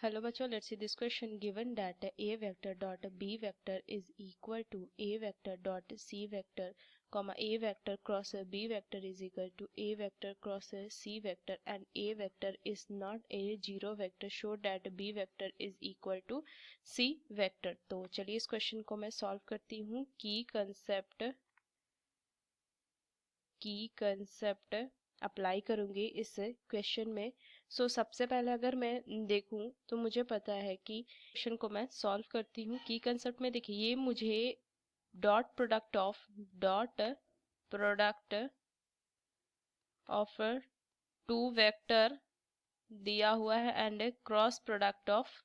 Hello bachcho, let's see this question. Given that a vector dot b vector is equal to a vector dot c vector, comma a vector cross b vector is equal to a vector cross c vector, and a vector is not a zero vector, show that b vector is equal to c vector. तो चलिए इस question को मैं solve करती हूँ. की concept apply करूंगी इस क्वेश्चन में. सबसे पहले अगर मैं देखूं तो मुझे पता है कि क्वेश्चन को मैं सॉल्व करती हूँ. की कंसेप्ट में देखिए, ये मुझे dot product of two vector दिया हुआ है and cross product of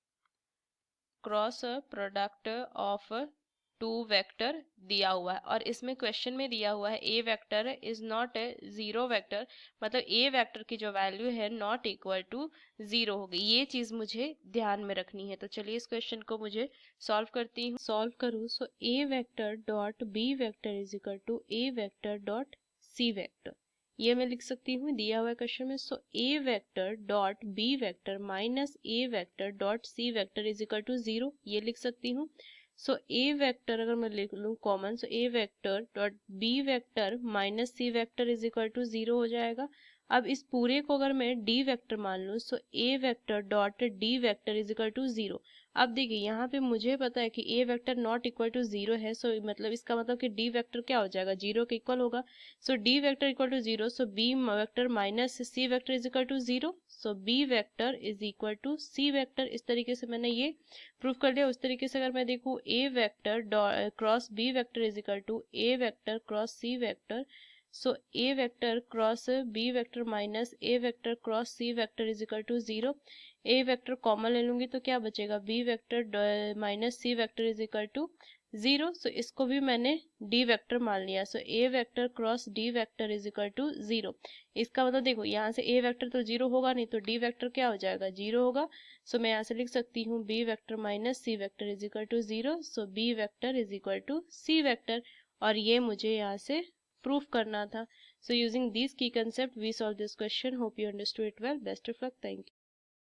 two vector दिया हुआ है. और इसमें क्वेश्चन में दिया हुआ है A vector is not a zero vector, मतलब ए वेक्टर की जो वैल्यू है नॉट इक्वल टू जीरो होगी. ये चीज मुझे ध्यान में रखनी है. तो चलिए इस क्वेश्चन को मुझे सॉल्व करती हूँ. सॉल्व करूँ so A vector dot B vector is equal to A vector dot C vector. ये मैं लिख सकती हूँ दिया हुआ क्वेश्चन में. A vector dot B vector minus A vector dot C vector is equal to zero, ये लिख सकती हूँ. ए वेक्टर अगर मैं लिख लूँ common, A vector dot B vector minus C vector is equal to zero हो जाएगा. अब इस पूरे को अगर मैं डी वेक्टर मान लूँ, A vector dot D vector is equal to zero. अब देखिए यहाँ पे मुझे पता है कि A vector not equal to zero है, मतलब इसका मतलब कि डी वेक्टर क्या हो जाएगा, जीरो के इक्वल होगा. D vector equal to zero, B vector minus C vector is equal to zero. B vector is equal to C vector. इस तरीके से मैंने ये प्रूफ कर लिया. उस तरीके से अगर मैं देखूँ A vector cross B vector is equal to A vector cross C vector. A vector cross B vector minus A vector cross C vector is equal to zero. A vector common ले लूंगी तो क्या बचेगा, B vector minus C vector is equal to zero. इसको भी मैंने D vector मान लिया. A vector cross D vector is equal to zero. इसका मतलब देखो यहाँ से ए वेक्टर तो जीरो होगा नहीं, तो डी वेक्टर क्या हो जाएगा, जीरो होगा. मैं यहाँ से लिख सकती हूँ B vector minus C vector is equal to zero. B vector is equal to C vector. और ये मुझे यहाँ से प्रूफ करना था. Using this key concept we solve this question. Hope you understood it well. Best of luck. Thank you.